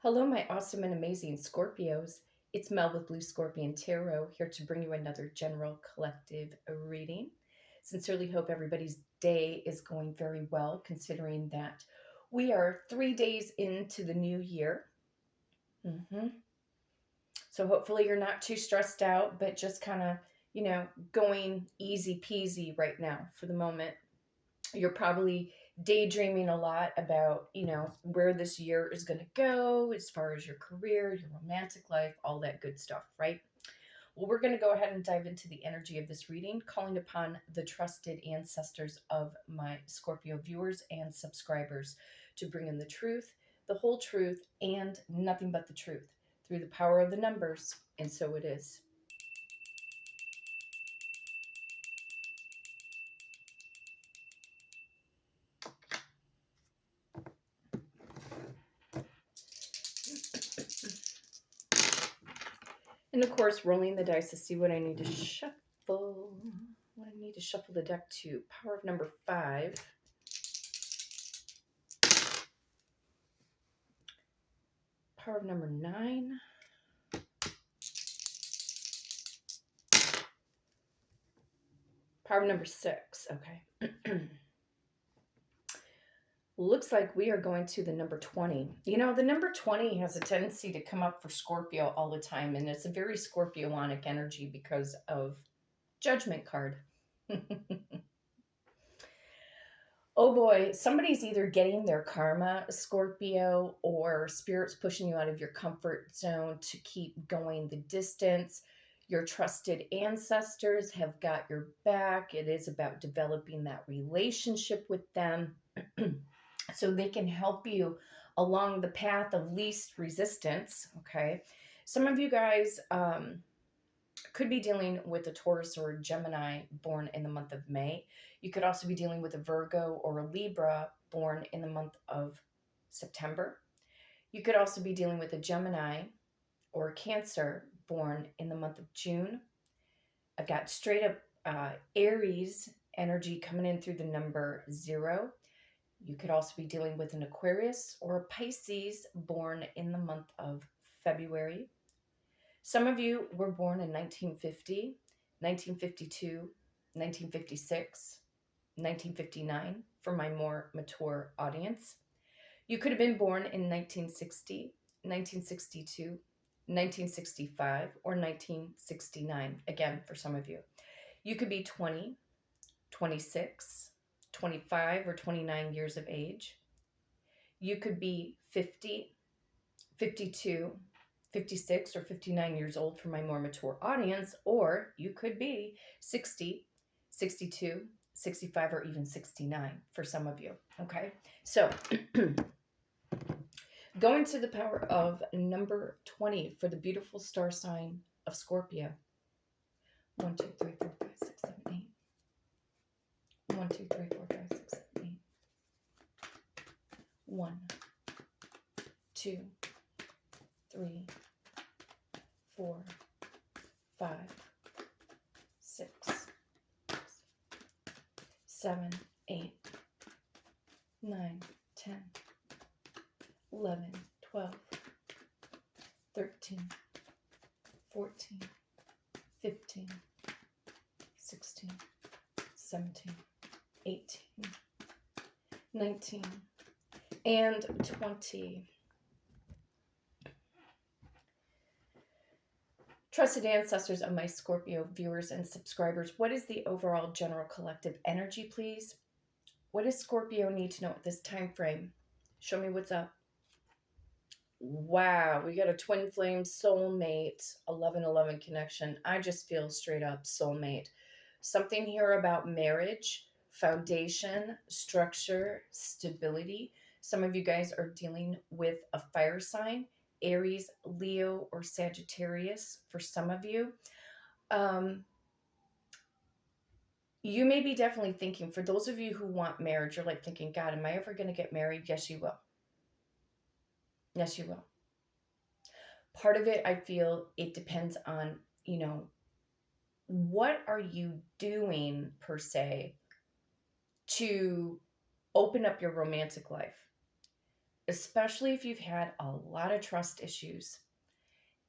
Hello, my awesome and amazing Scorpios. It's Mel with Blue Scorpion Tarot here to bring you another general collective reading. Sincerely hope everybody's day is going very well, considering that we are 3 days into the new year. hmm So hopefully you're not too stressed out, but just kind of, going easy peasy right now for the moment. You're probably daydreaming a lot about, where this year is going to go as far as your career, your romantic life, all that good stuff, right? Well, we're going to go ahead and dive into the energy of this reading, calling upon the trusted ancestors of my Scorpio viewers and subscribers to bring in the truth, the whole truth, and nothing but the truth through the power of the numbers. And so it is. And of course, rolling the dice to see what I need to shuffle. What I need to shuffle the deck to. Power of number 5. Power of number 9. Power of number 6. Okay. Looks like we are going to the number 20. The number 20 has a tendency to come up for Scorpio all the time, and it's a very Scorpionic energy because of Judgment card. Oh boy, somebody's either getting their karma, Scorpio, or spirits pushing you out of your comfort zone to keep going the distance. Your trusted ancestors have got your back. It is about developing that relationship with them so they can help you along the path of least resistance. Okay. Some of you guys could be dealing with a Taurus or a Gemini born in the month of May. You could also be dealing with a Virgo or a Libra born in the month of September. You could also be dealing with a Gemini or a Cancer born in the month of June. I've got straight up Aries energy coming in through the number 0. You could also be dealing with an Aquarius or a Pisces born in the month of February. Some of you were born in 1950, 1952, 1956, 1959 for my more mature audience. You could have been born in 1960, 1962, 1965, or 1969, again, for some of you. You could be 20, 26, 25, or 29 years of age. You could be 50, 52, 56 or 59 years old for my more mature audience, or you could be 60, 62, 65, or even 69 for some of you. Okay, so going to the power of number 20 for the beautiful star sign of Scorpio. 1, 2, 3, 4, 5, 6, 7, 8. 1, 2, 3, 4, 5, 6, 7, 8. 1, 2, 3, 4, 5, 6, 7, 8, 9, 10, 11, 12, 13, 14, 15, 16, 17, 18, 19, and 20. Trusted ancestors of my Scorpio viewers and subscribers, what is the overall general collective energy, please? What does Scorpio need to know at this time frame? Show me what's up. Wow, we got a twin flame soulmate 1111 connection. I just feel straight up soulmate. Something here about marriage, foundation, structure, stability. Some of you guys are dealing with a fire sign. Aries, Leo, or Sagittarius for some of you. You may be definitely thinking, for those of you who want marriage, you're like thinking, God, am I ever going to get married? Yes, you will. Yes, you will. Part of it, I feel it depends on, what are you doing per se to open up your romantic life? especially if you've had a lot of trust issues.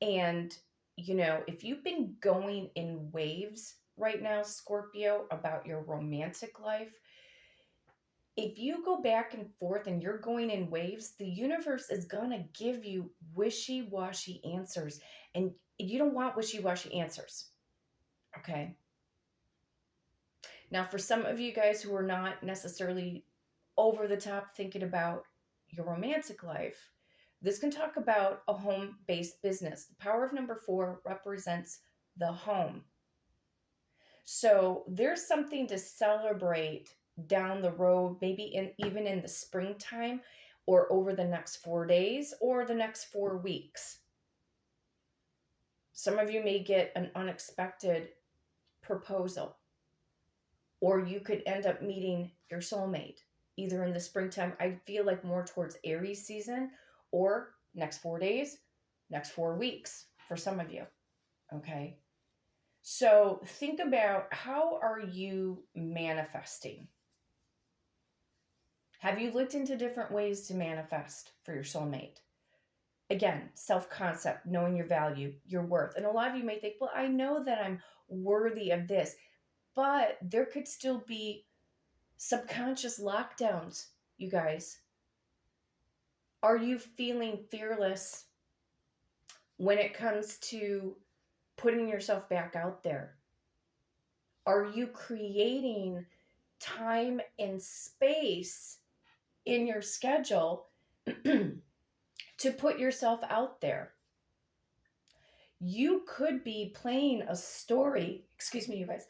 And, if you've been going in waves right now, Scorpio, about your romantic life, if you go back and forth and you're going in waves, the universe is going to give you wishy washy answers. And you don't want wishy washy answers. Okay. Now, for some of you guys who are not necessarily over the top thinking about your romantic life, this can talk about a home based business. The power of number 4 represents the home. So there's something to celebrate down the road, maybe even in the springtime or over the next 4 days or the next 4 weeks. Some of you may get an unexpected proposal, or you could end up meeting your soulmate either in the springtime. I feel like more towards Aries season, or next 4 days, next 4 weeks for some of you. Okay. So think about, how are you manifesting? Have you looked into different ways to manifest for your soulmate? Again, self-concept, knowing your value, your worth. And a lot of you may think, well, I know that I'm worthy of this, but there could still be subconscious lockdowns, you guys. Are you feeling fearless when it comes to putting yourself back out there? Are you creating time and space in your schedule to put yourself out there? You could be playing a story. Excuse me, you guys.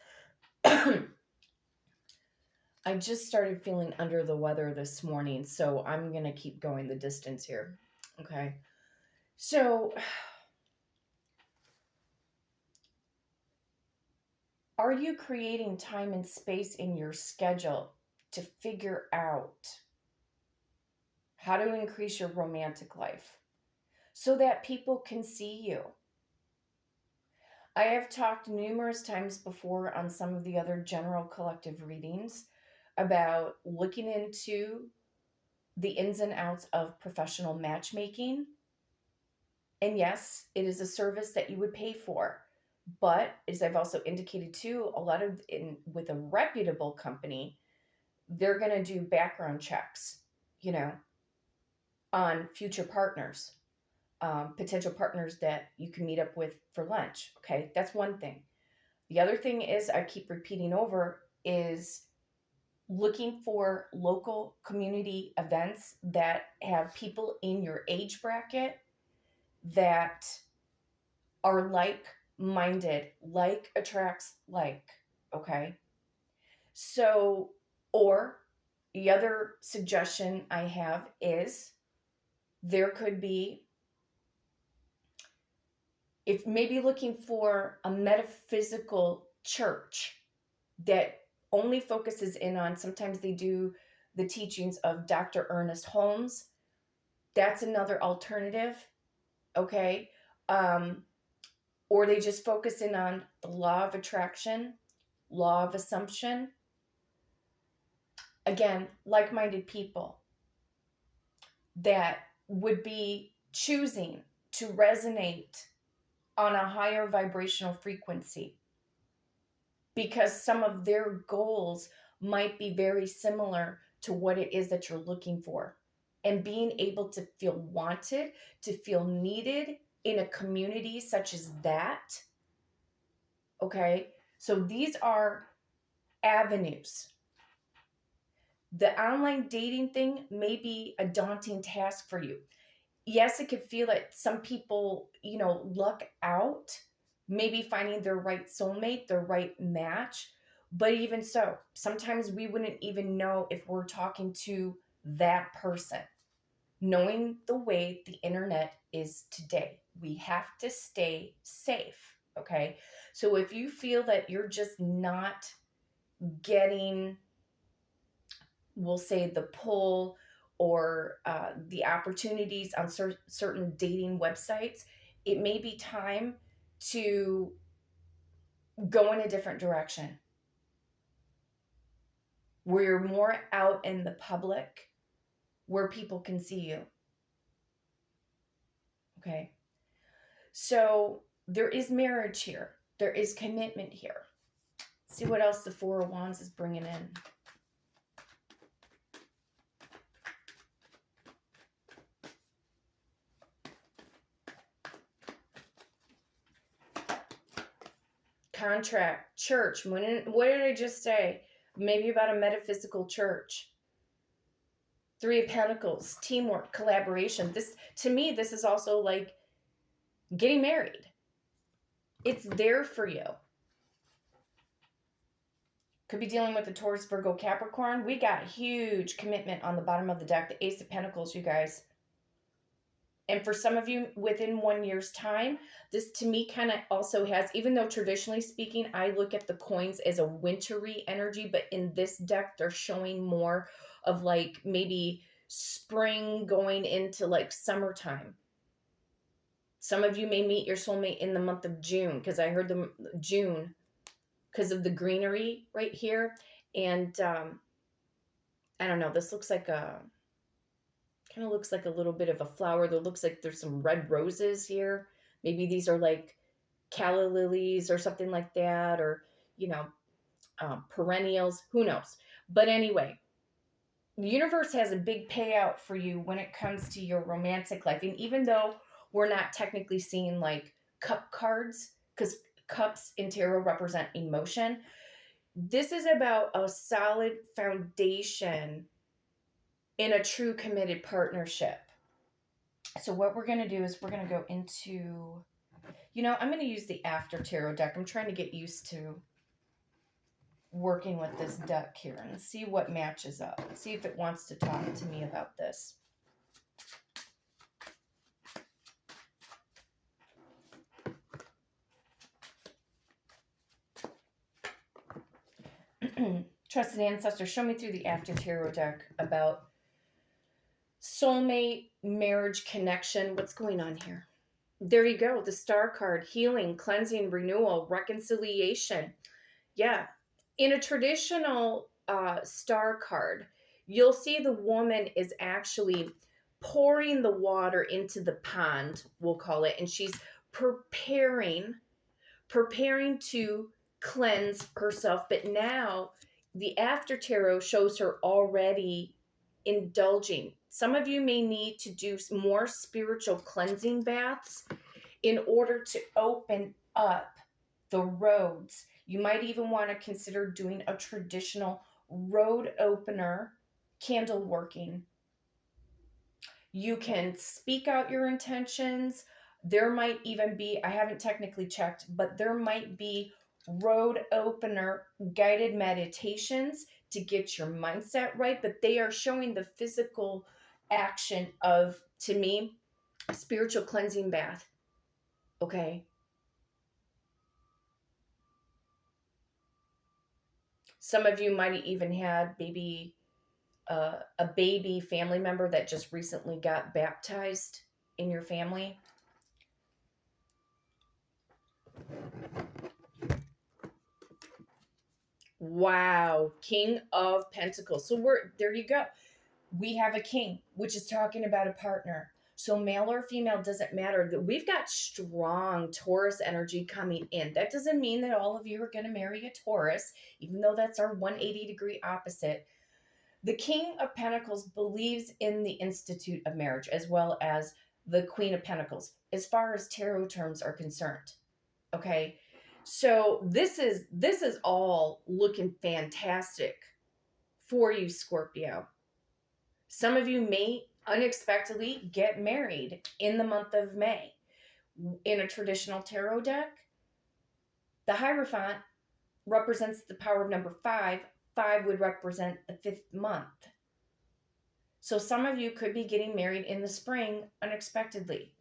I just started feeling under the weather this morning, so I'm going to keep going the distance here. Okay. So, are you creating time and space in your schedule to figure out how to increase your romantic life so that people can see you? I have talked numerous times before on some of the other general collective readings about looking into the ins and outs of professional matchmaking. And yes, it is a service that you would pay for. But as I've also indicated too, a lot of with a reputable company, they're going to do background checks, on future partners, potential partners that you can meet up with for lunch. Okay, that's one thing. The other thing is, I keep repeating over, is looking for local community events that have people in your age bracket that are like-minded. Like attracts like. Okay. So, or the other suggestion I have is, there could be, if maybe looking for a metaphysical church that only focuses in on, sometimes they do the teachings of Dr. Ernest Holmes. That's another alternative. Okay. Or they just focus in on the law of attraction, law of assumption. Again, like-minded people that would be choosing to resonate on a higher vibrational frequency, because some of their goals might be very similar to what it is that you're looking for. And being able to feel wanted, to feel needed in a community such as that. Okay. So these are avenues. The online dating thing may be a daunting task for you. Yes, it could feel like some people, luck out, maybe finding their right soulmate, their right match. But even so, sometimes we wouldn't even know if we're talking to that person. Knowing the way the internet is today, we have to stay safe. Okay. So if you feel that you're just not getting, we'll say, the pull or the opportunities on certain dating websites, it may be time to go in a different direction where you're more out in the public, where people can see you. Okay. So there is marriage here. There is commitment here. See what else the Four of Wands is bringing in. Contract, church. What did I just say? Maybe about a metaphysical church. Three of Pentacles, teamwork, collaboration. This, to me, this is also like getting married. It's there for you. Could be dealing with the Taurus, Virgo, Capricorn. We got huge commitment on the bottom of the deck. The Ace of Pentacles, you guys. And for some of you, within 1 year's time, this to me kind of also has, even though traditionally speaking, I look at the coins as a wintry energy, but in this deck, they're showing more of like maybe spring going into like summertime. Some of you may meet your soulmate in the month of June, because I heard the June because of the greenery right here. And I don't know, this looks like a, kind of looks like a little bit of a flower. There looks like there's some red roses here. Maybe these are like calla lilies or something like that, or, you know, perennials. Who knows? But anyway, the universe has a big payout for you when it comes to your romantic life. And even though we're not technically seeing like cup cards, because cups in tarot represent emotion, this is about a solid foundation in a true committed partnership. So what we're going to do is we're going to go into, you know, I'm going to use the After Tarot deck. I'm trying to get used to working with this deck here and see what matches up. See if it wants to talk to me about this. Trusted Ancestor, show me through the After Tarot deck about soulmate, marriage, connection. What's going on here? There you go. The Star card, healing, cleansing, renewal, reconciliation. Yeah. In a traditional Star card, you'll see the woman is actually pouring the water into the pond, we'll call it, and she's preparing to cleanse herself. But now the After Tarot shows her already indulging. Some of you may need to do more spiritual cleansing baths in order to open up the roads. You might even want to consider doing a traditional road opener candle working. You can speak out your intentions. There might even be, I haven't technically checked, but there might be road opener guided meditations to get your mindset right. But they are showing the physical action of, to me, a spiritual cleansing bath. Okay. Some of you might have even had maybe a baby family member that just recently got baptized in your family. Wow, King of Pentacles. So there you go. We have a king, which is talking about a partner. So male or female doesn't matter. We've got strong Taurus energy coming in. That doesn't mean that all of you are going to marry a Taurus, even though that's our 180-degree opposite. The King of Pentacles believes in the institute of marriage, as well as the Queen of Pentacles, as far as tarot terms are concerned. Okay, so this is all looking fantastic for you, Scorpio. Some of you may unexpectedly get married in the month of May. In a traditional tarot deck, the Hierophant represents the power of number 5. 5 would represent the 5th month. So some of you could be getting married in the spring unexpectedly.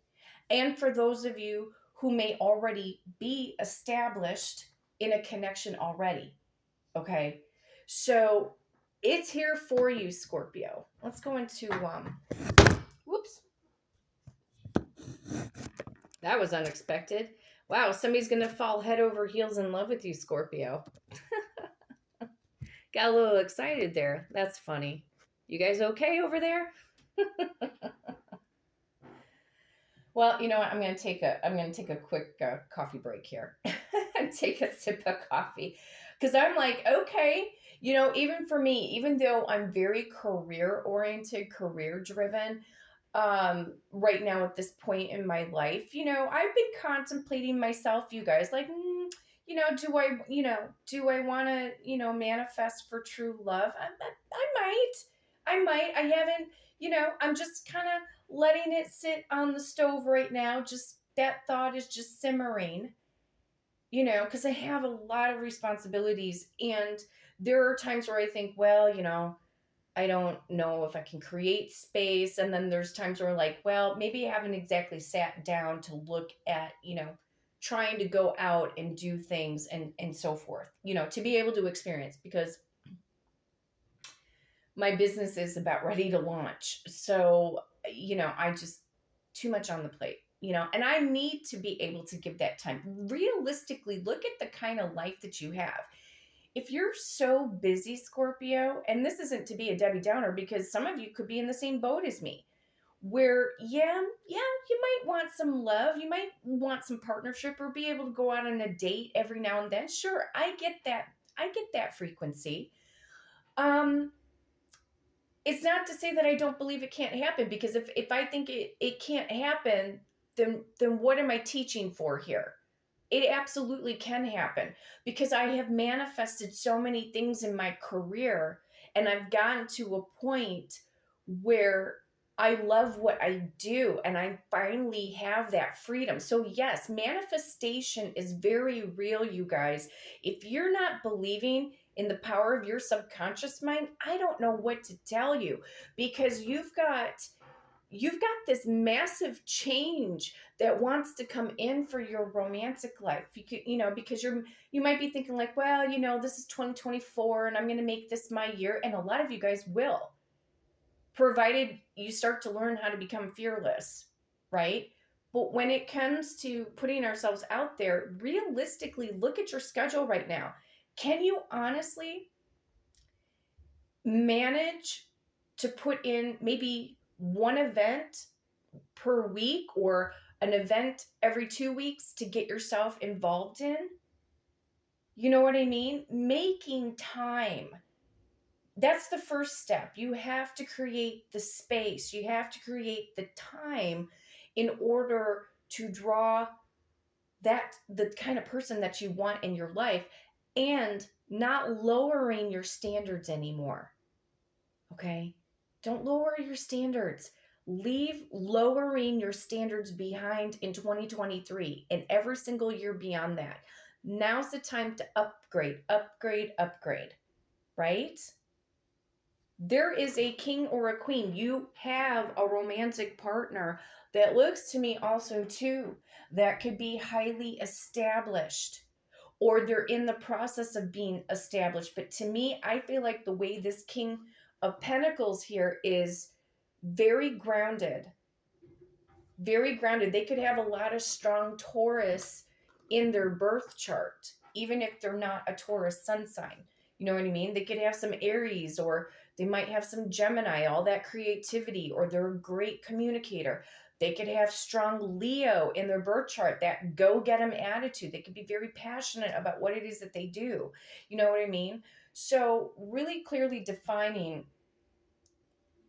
And for those of you who may already be established in a connection already. Okay. So it's here for you, Scorpio. Let's go into, whoops. That was unexpected. Wow, somebody's going to fall head over heels in love with you, Scorpio. Got a little excited there. That's funny. You guys okay over there? Well, you know what? I'm going to take a quick coffee break here and take a sip of coffee because I'm like, okay, even for me, even though I'm very career oriented, career driven, right now at this point in my life, I've been contemplating myself, you guys, like, do I want to, manifest for true love? I haven't, I'm just kind of letting it sit on the stove right now. Just that thought is just simmering, because I have a lot of responsibilities. And there are times where I think, well, I don't know if I can create space. And then there's times where, like, well, maybe I haven't exactly sat down to look at, trying to go out and do things and so forth, to be able to experience, because my business is about ready to launch. So, I just too much on the plate, and I need to be able to give that time. Realistically, look at the kind of life that you have. If you're so busy, Scorpio, and this isn't to be a Debbie Downer, because some of you could be in the same boat as me, where, yeah, you might want some love, you might want some partnership, or be able to go out on a date every now and then. Sure, I get that. I get that frequency. Um, it's not to say that I don't believe it can't happen, because if I think it can't happen, then what am I teaching for here? It absolutely can happen, because I have manifested so many things in my career, and I've gotten to a point where I love what I do, and I finally have that freedom. So yes, manifestation is very real, you guys. If you're not believing in the power of your subconscious mind, I don't know what to tell you, because you've got this massive change that wants to come in for your romantic life. Because you might be thinking, like, well, this is 2024 and I'm going to make this my year, and a lot of you guys will, provided you start to learn how to become fearless, right? But when it comes to putting ourselves out there, realistically, look at your schedule right now. Can you honestly manage to put in maybe one event per week, or an event every 2 weeks, to get yourself involved in? You know what I mean? Making time. That's the first step. You have to create the space, you have to create the time in order to draw the kind of person that you want in your life, and not lowering your standards anymore. Okay? Don't lower your standards. Leave lowering your standards behind in 2023 and every single year beyond that. Now's the time to upgrade, upgrade, upgrade, right? There is a king or a queen. You have a romantic partner that looks to me also too that could be highly established, or they're in the process of being established. But to me, I feel like the way this King of Pentacles here is very grounded, very grounded. They could have a lot of strong Taurus in their birth chart, even if they're not a Taurus sun sign. You know what I mean? They could have some Aries, or they might have some Gemini, all that creativity, or they're a great communicator. They could have strong Leo in their birth chart, that go get 'em attitude. They could be very passionate about what it is that they do. You know what I mean? So, really clearly defining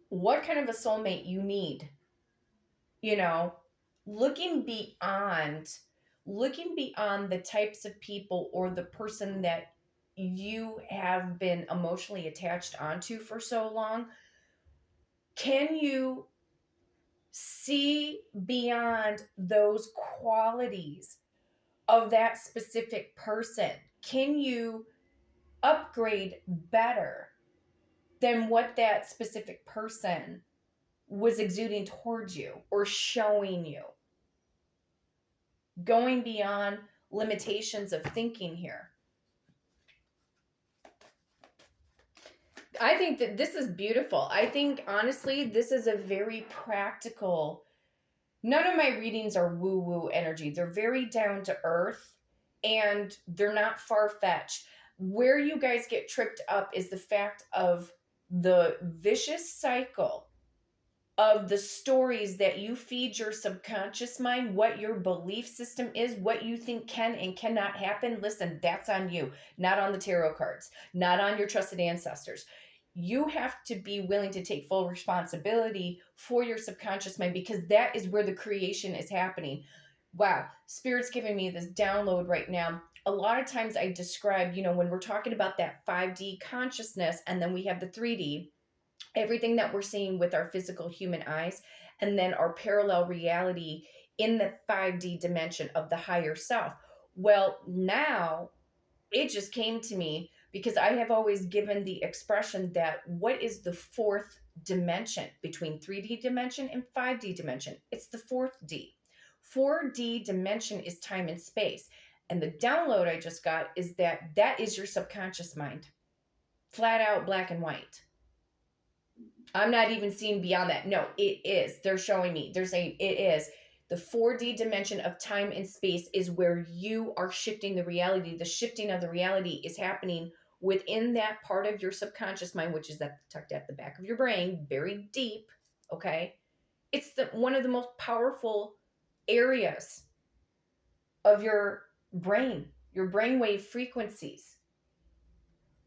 what kind of a soulmate you need, you know, looking beyond the types of people or the person that you have been emotionally attached onto for so long. Can you see beyond those qualities of that specific person? Can you upgrade better than what that specific person was exuding towards you or showing you? Going beyond limitations of thinking here. I think that this is beautiful. I think, honestly, this is a very practical. None of my readings are woo-woo energy. They're very down to earth, and they're not far-fetched. Where you guys get tripped up is the fact of the vicious cycle of the stories that you feed your subconscious mind, what your belief system is, what you think can and cannot happen, listen, that's on you, not on the tarot cards, not on your trusted ancestors. You have to be willing to take full responsibility for your subconscious mind, because that is where the creation is happening. Wow, Spirit's giving me this download right now. A lot of times I describe, when we're talking about that 5D consciousness, and then we have the 3D, everything that we're seeing with our physical human eyes, and then our parallel reality in the 5D dimension of the higher self. Well, now it just came to me because I have always given the expression that what is the fourth dimension between 3D dimension and 5D dimension? It's the fourth D. 4D dimension is time and space. And the download I just got is that is your subconscious mind. Flat out, black and white. I'm not even seeing beyond that. No, it is. They're showing me. They're saying it is. The 4D dimension of time and space is where you are shifting the reality. The shifting of the reality is happening within that part of your subconscious mind, which is tucked at the back of your brain, very deep. Okay. It's one of the most powerful areas of your brain, your brainwave frequencies.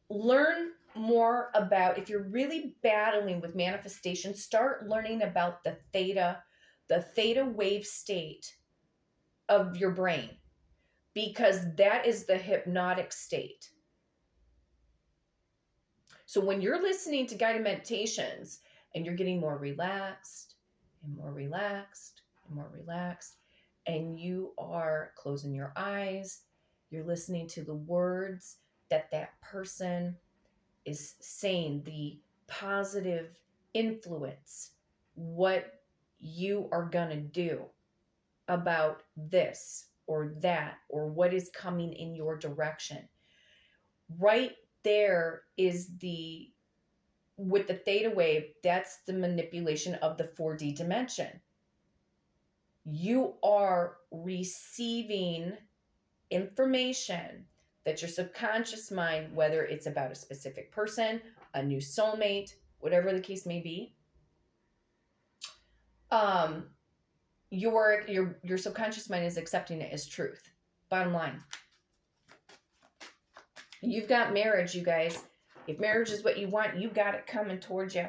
Learn more about, if you're really battling with manifestation, start learning about the theta wave state of your brain, because that is the hypnotic state. So when you're listening to guided meditations and you're getting more relaxed and more relaxed and more relaxed, and you are closing your eyes, you're listening to the words that person is saying, the positive influence, what you are going to do about this or that, or what is coming in your direction. Right there is with the theta wave, that's the manipulation of the 4D dimension. You are receiving information that your subconscious mind, whether it's about a specific person, a new soulmate, whatever the case may be, your subconscious mind is accepting it as truth. Bottom line. You've got marriage, you guys. If marriage is what you want, you got it coming towards you.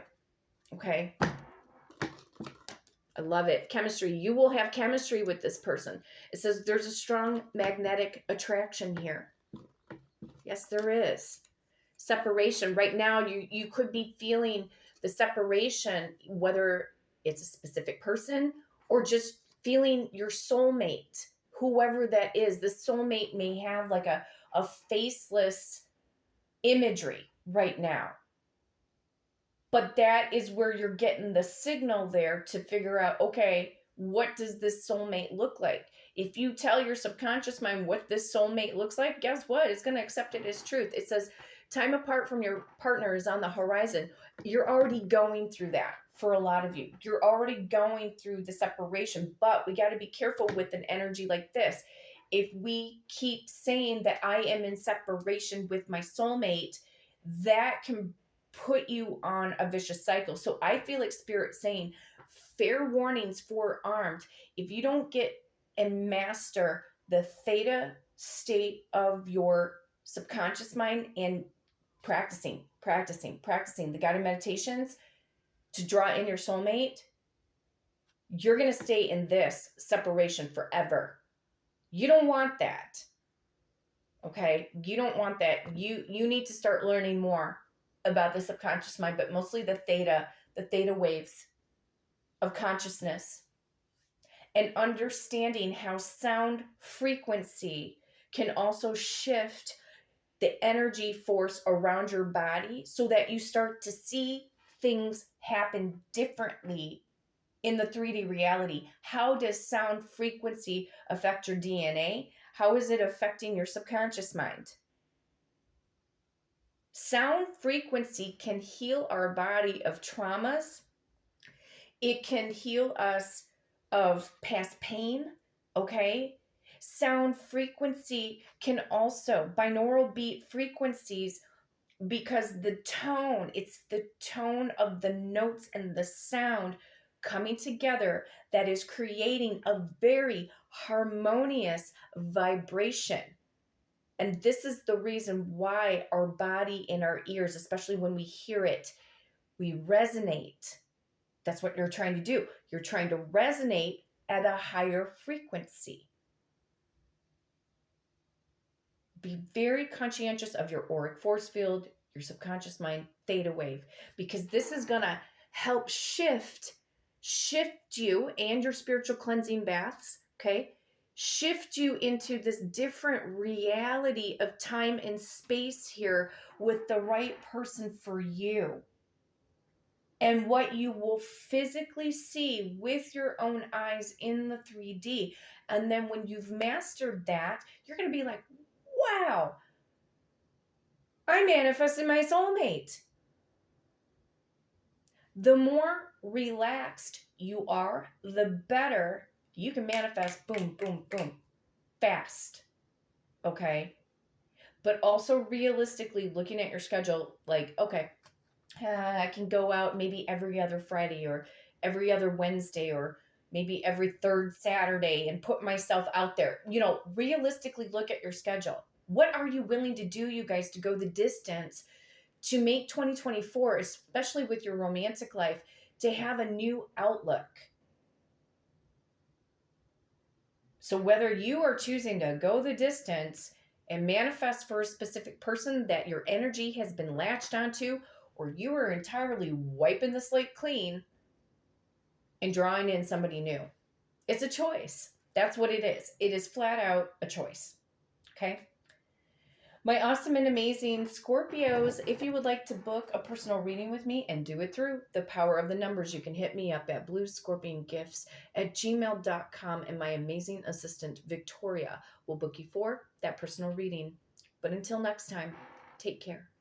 Okay. I love it. Chemistry. You will have chemistry with this person. It says there's a strong magnetic attraction here. Yes, there is. Separation. Right now, you could be feeling the separation, whether it's a specific person or just feeling your soulmate, whoever that is. The soulmate may have like a faceless imagery right now. But that is where you're getting the signal there to figure out, okay, what does this soulmate look like? If you tell your subconscious mind what this soulmate looks like, guess what? It's going to accept it as truth. It says time apart from your partner is on the horizon. You're already going through that for a lot of you. You're already going through the separation, but we got to be careful with an energy like this. If we keep saying that I am in separation with my soulmate, that can put you on a vicious cycle. So I feel like Spirit saying, fair warnings forearmed. If you don't get and master the theta state of your subconscious mind and practicing the guided meditations to draw in your soulmate, you're going to stay in this separation forever. You don't want that. Okay? You don't want that. You need to start learning more about the subconscious mind, but mostly the theta waves of consciousness, and understanding how sound frequency can also shift the energy force around your body so that you start to see things happen differently in the 3D reality. How does sound frequency affect your DNA? How is it affecting your subconscious mind? Sound frequency can heal our body of traumas. It can heal us of past pain, okay? Sound frequency can also, binaural beat frequencies, because it's the tone of the notes and the sound coming together that is creating a very harmonious vibration. And this is the reason why our body and our ears, especially when we hear it, we resonate. That's what you're trying to do. You're trying to resonate at a higher frequency. Be very conscientious of your auric force field, your subconscious mind, theta wave, because this is going to help shift you and your spiritual cleansing baths, okay? Shift you into this different reality of time and space here with the right person for you. And what you will physically see with your own eyes in the 3D. And then when you've mastered that, you're going to be like, wow, I manifested my soulmate. The more relaxed you are, the better you can manifest, boom, boom, boom, fast. Okay? But also realistically looking at your schedule, like, okay, I can go out maybe every other Friday or every other Wednesday or maybe every third Saturday and put myself out there. Realistically look at your schedule. What are you willing to do, you guys, to go the distance to make 2024, especially with your romantic life, to have a new outlook? So whether you are choosing to go the distance and manifest for a specific person that your energy has been latched onto, or you are entirely wiping the slate clean and drawing in somebody new, it's a choice. That's what it is. It is flat out a choice. Okay? My awesome and amazing Scorpios, if you would like to book a personal reading with me and do it through the power of the numbers, you can hit me up at bluescorpiongifts@gmail.com, and my amazing assistant, Victoria, will book you for that personal reading. But until next time, take care.